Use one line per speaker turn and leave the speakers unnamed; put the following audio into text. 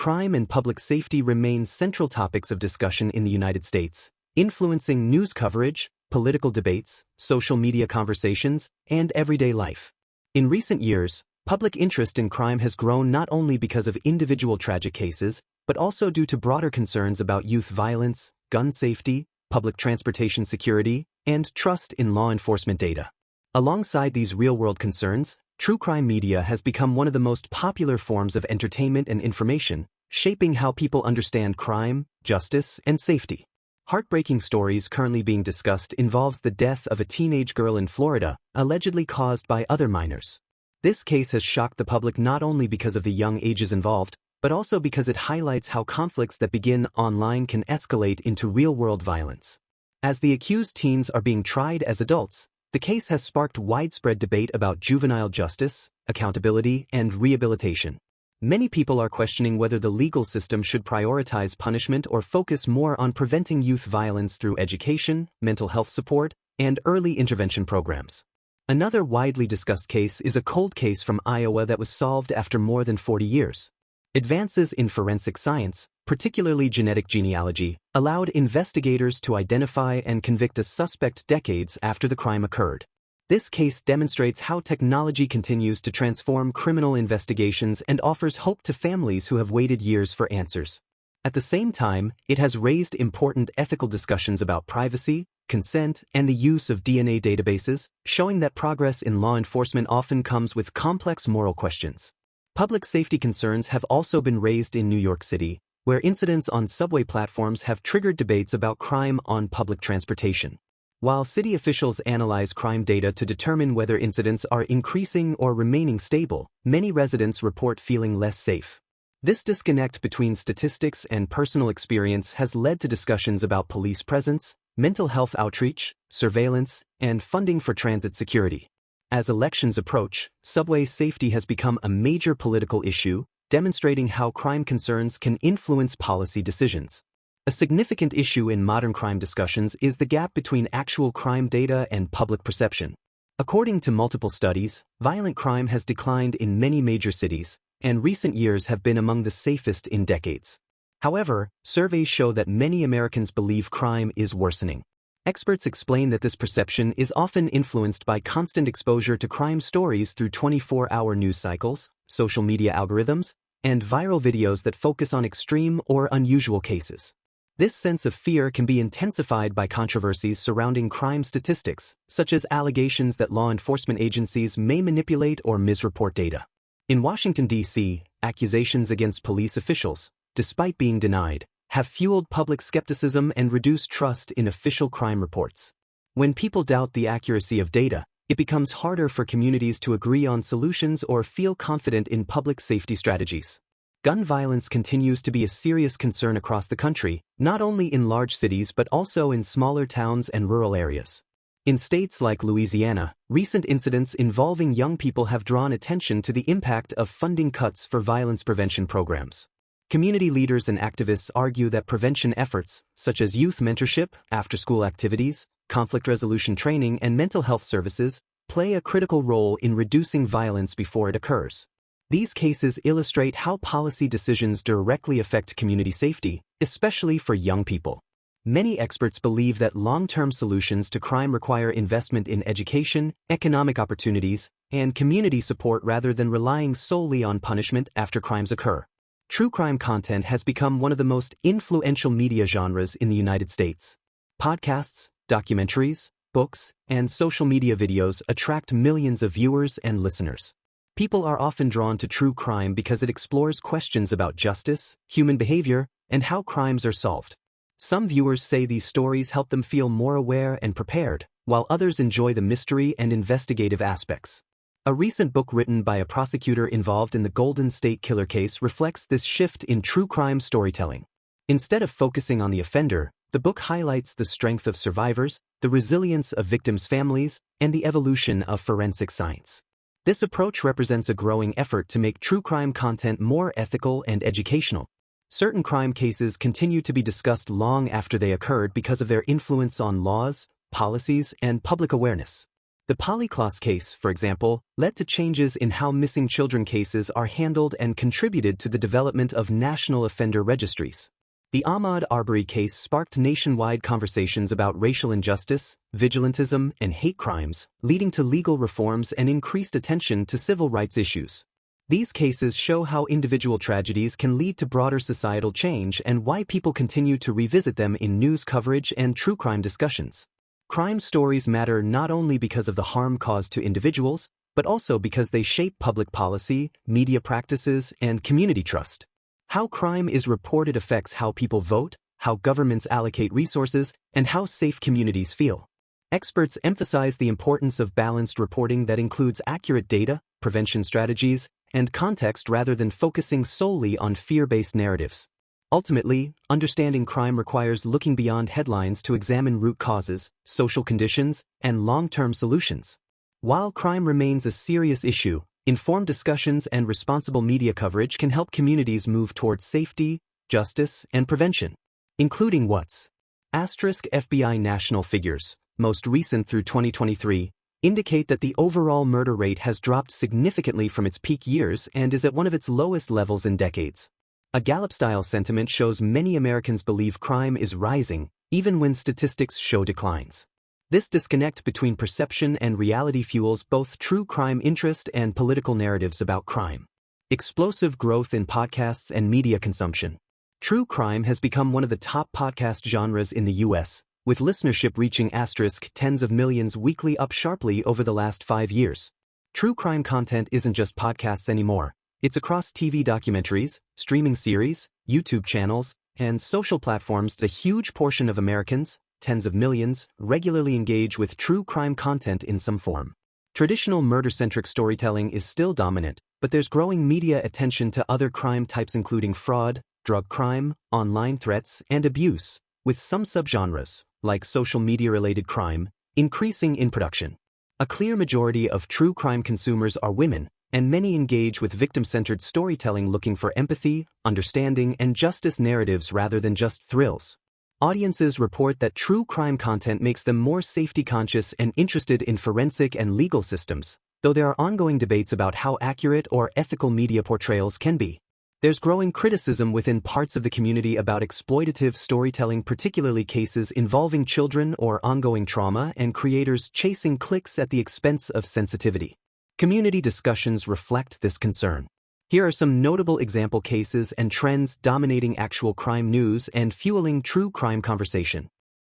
crime and public safety remain central topics of discussion in the United States, influencing news coverage, political debates, social media conversations, and everyday life. In recent years, public interest in crime has grown not only because of individual tragic cases, but also due to broader concerns about youth violence, gun safety, public transportation security, and trust in law enforcement data. Alongside these real-world concerns, true crime media has become one of the most popular forms of entertainment and information, shaping how people understand crime, justice, and safety. Heartbreaking stories currently being discussed involves the death of a teenage girl in Florida, allegedly caused by other minors. This case has shocked the public not only because of the young ages involved, but also because it highlights how conflicts that begin online can escalate into real-world violence. As the accused teens are being tried as adults, the case has sparked widespread debate about juvenile justice, accountability, and rehabilitation. Many people are questioning whether the legal system should prioritize punishment or focus more on preventing youth violence through education, mental health support, and early intervention programs. Another widely discussed case is a cold case from Iowa that was solved after more than 40 years. Advances in forensic science, particularly genetic genealogy, allowed investigators to identify and convict a suspect decades after the crime occurred. This case demonstrates how technology continues to transform criminal investigations and offers hope to families who have waited years for answers. At the same time, it has raised important ethical discussions about privacy, consent, and the use of DNA databases, showing that progress in law enforcement often comes with complex moral questions. Public safety concerns have also been raised in New York City, where incidents on subway platforms have triggered debates about crime on public transportation. While city officials analyze crime data to determine whether incidents are increasing or remaining stable, many residents report feeling less safe. This disconnect between statistics and personal experience has led to discussions about police presence, mental health outreach, surveillance, and funding for transit security. As elections approach, subway safety has become a major political issue, demonstrating how crime concerns can influence policy decisions. A significant issue in modern crime discussions is the gap between actual crime data and public perception. According to multiple studies, violent crime has declined in many major cities, and recent years have been among the safest in decades. However, surveys show that many Americans believe crime is worsening. Experts explain that this perception is often influenced by constant exposure to crime stories through 24-hour news cycles, social media algorithms, and viral videos that focus on extreme or unusual cases. This sense of fear can be intensified by controversies surrounding crime statistics, such as allegations that law enforcement agencies may manipulate or misreport data. In Washington, D.C., accusations against police officials, despite being denied, have fueled public skepticism and reduced trust in official crime reports. When people doubt the accuracy of data, it becomes harder for communities to agree on solutions or feel confident in public safety strategies. Gun violence continues to be a serious concern across the country, not only in large cities but also in smaller towns and rural areas. In states like Louisiana, recent incidents involving young people have drawn attention to the impact of funding cuts for violence prevention programs. Community leaders and activists argue that prevention efforts, such as youth mentorship, after-school activities, conflict resolution training, and mental health services, play a critical role in reducing violence before it occurs. These cases illustrate how policy decisions directly affect community safety, especially for young people. Many experts believe that long-term solutions to crime require investment in education, economic opportunities, and community support rather than relying solely on punishment after crimes occur. True crime content has become one of the most influential media genres in the United States. Podcasts, documentaries, books, and social media videos attract millions of viewers and listeners. People are often drawn to true crime because it explores questions about justice, human behavior, and how crimes are solved. Some viewers say these stories help them feel more aware and prepared, while others enjoy the mystery and investigative aspects. A recent book written by a prosecutor involved in the Golden State Killer case reflects this shift in true crime storytelling. Instead of focusing on the offender, the book highlights the strength of survivors, the resilience of victims' families, and the evolution of forensic science. This approach represents a growing effort to make true crime content more ethical and educational. Certain crime cases continue to be discussed long after they occurred because of their influence on laws, policies, and public awareness. The Polyclos case, for example, led to changes in how missing children cases are handled and contributed to the development of national offender registries. The Ahmaud Arbery case sparked nationwide conversations about racial injustice, vigilantism, and hate crimes, leading to legal reforms and increased attention to civil rights issues. These cases show how individual tragedies can lead to broader societal change and why people continue to revisit them in news coverage and true crime discussions. Crime stories matter not only because of the harm caused to individuals, but also because they shape public policy, media practices, and community trust. How crime is reported affects how people vote, how governments allocate resources, and how safe communities feel. Experts emphasize the importance of balanced reporting that includes accurate data, prevention strategies, and context rather than focusing solely on fear-based narratives. Ultimately, understanding crime requires looking beyond headlines to examine root causes, social conditions, and long-term solutions. While crime remains a serious issue, informed discussions and responsible media coverage can help communities move towards safety, justice, and prevention, including what's FBI national figures, most recent through 2023, indicate that the overall murder rate has dropped significantly from its peak years and is at one of its lowest levels in decades. A Gallup-style sentiment shows many Americans believe crime is rising, even when statistics show declines. This disconnect between perception and reality fuels both true crime interest and political narratives about crime. Explosive growth in podcasts and media consumption. True crime has become one of the top podcast genres in the U.S., with listenership reaching tens of millions weekly, up sharply over the last 5 years. True crime content isn't just podcasts anymore. It's across TV documentaries, streaming series, YouTube channels, and social platforms. A huge portion of Americans, tens of millions, regularly engage with true crime content in some form. Traditional murder-centric storytelling is still dominant, but there's growing media attention to other crime types including fraud, drug crime, online threats, and abuse, with some subgenres, like social media-related crime, increasing in production. A clear majority of true crime consumers are women, and many engage with victim-centered storytelling looking for empathy, understanding, and justice narratives rather than just thrills. Audiences report that true crime content makes them more safety-conscious and interested in forensic and legal systems, though there are ongoing debates about how accurate or ethical media portrayals can be. There's growing criticism within parts of the community about exploitative storytelling, particularly cases involving children or ongoing trauma, and creators chasing clicks at the expense of sensitivity. Community discussions reflect this concern. Here are some notable example cases and trends dominating actual crime news and fueling true crime conversation.